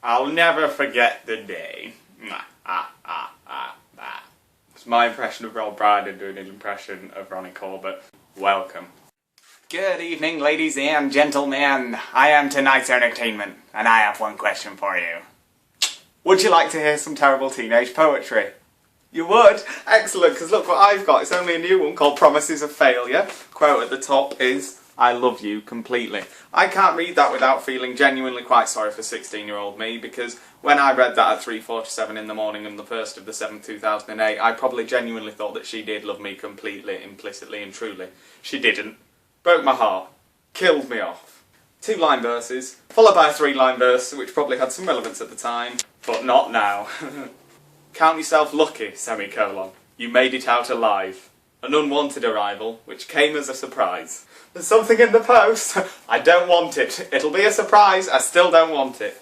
I'll never forget the day. It's my impression of Rob Brydon doing an impression of Ronnie Corbett. Welcome. Good evening, ladies and gentlemen. I am tonight's entertainment, and I have one question for you. Would you like to hear some terrible teenage poetry? You would? Excellent, because look what I've got. It's only a new one called Promises of Failure. Quote at the top is, I love you completely. I can't read that without feeling genuinely quite sorry for 16-year-old me, because when I read that at 3:47 in the morning on the 1st of the 7th, 2008, I probably genuinely thought that she did love me completely, implicitly and truly. She didn't. Broke my heart. Killed me off. 2-line verses, followed by a 3-line verse, which probably had some relevance at the time, but not now. Count yourself lucky, semicolon. You made it out alive. An unwanted arrival, which came as a surprise. There's something in the post. I don't want it. It'll be a surprise. I still don't want it.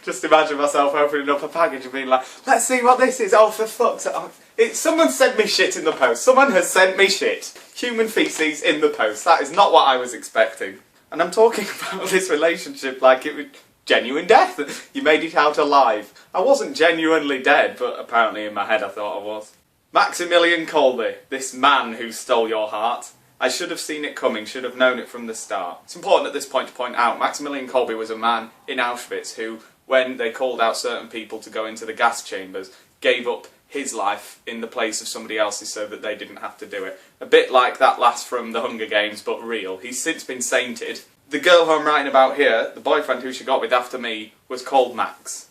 Just imagine myself opening up a package and being like, let's see what this is. Oh, for fuck's sake. Someone sent me shit in the post. Someone has sent me shit. Human faeces in the post. That is not what I was expecting. And I'm talking about this relationship like it was genuine death. You made it out alive. I wasn't genuinely dead, but apparently in my head I thought I was. Maximilian Kolbe, this man who stole your heart. I should have seen it coming, should have known it from the start. It's important at this point to point out, Maximilian Kolbe was a man in Auschwitz who, when they called out certain people to go into the gas chambers, gave up his life in the place of somebody else's so that they didn't have to do it. A bit like that lass from the Hunger Games, but real. He's since been sainted. The girl who I'm writing about here, the boyfriend who she got with after me, was called Max.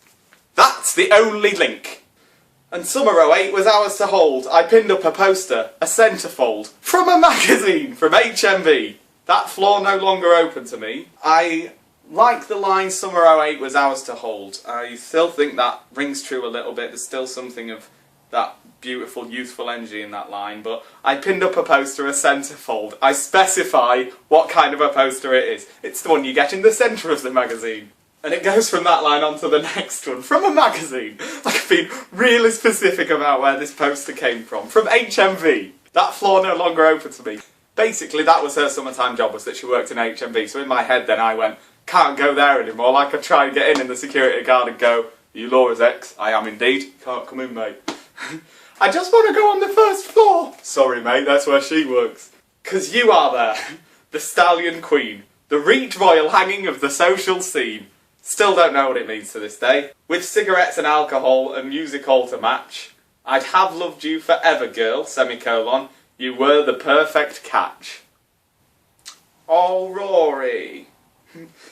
That's the only link. And summer '08 was ours to hold. I pinned up a poster, a centrefold, from a magazine, from HMV. That floor no longer open to me. I like the line summer '08 was ours to hold. I still think that rings true a little bit. There's still something of that beautiful youthful energy in that line, but I pinned up a poster, a centrefold. I specify what kind of a poster it is. It's the one you get in the centre of the magazine. And it goes from that line on to the next one, from a magazine. Like I've been really specific about where this poster came from HMV. That floor no longer open to me. Basically that was her summertime job, was that she worked in HMV, so in my head then I went, can't go there anymore, like I try and get in and the security guard and go, are you Laura's ex? I am indeed. Can't come in, mate. I just want to go on the first floor. Sorry mate, that's where she works. 'Cause you are there, the stallion queen, the reed royal hanging of the social scene. Still don't know what it means to this day. With cigarettes and alcohol and music all to match, I'd have loved you forever, girl, semicolon. You were the perfect catch. Oh, Rory.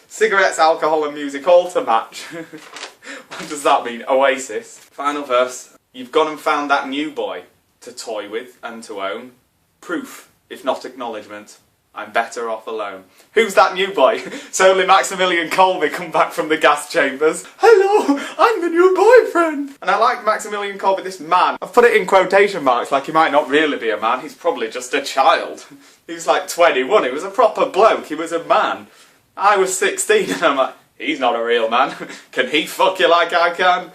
Cigarettes, alcohol and music all to match. What does that mean? Oasis. Final verse. You've gone and found that new boy to toy with and to own. Proof, if not acknowledgement. I'm better off alone. Who's that new boy? It's only Maximilian Kolbe come back from the gas chambers. Hello, I'm the new boyfriend. And I like Maximilian Kolbe, this man. I've put it in quotation marks like he might not really be a man. He's probably just a child. He was like 21. He was a proper bloke. He was a man. I was 16 and I'm like, he's not a real man. Can he fuck you like I can?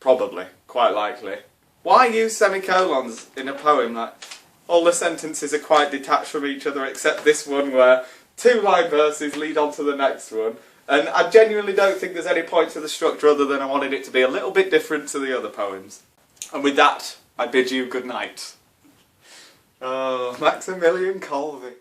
Probably. Quite likely. Why use semicolons in a poem like... All the sentences are quite detached from each other except this one where 2-line verses lead on to the next one. And I genuinely don't think there's any point to the structure other than I wanted it to be a little bit different to the other poems. And with that, I bid you good night. Oh, Maximilian Kolbe.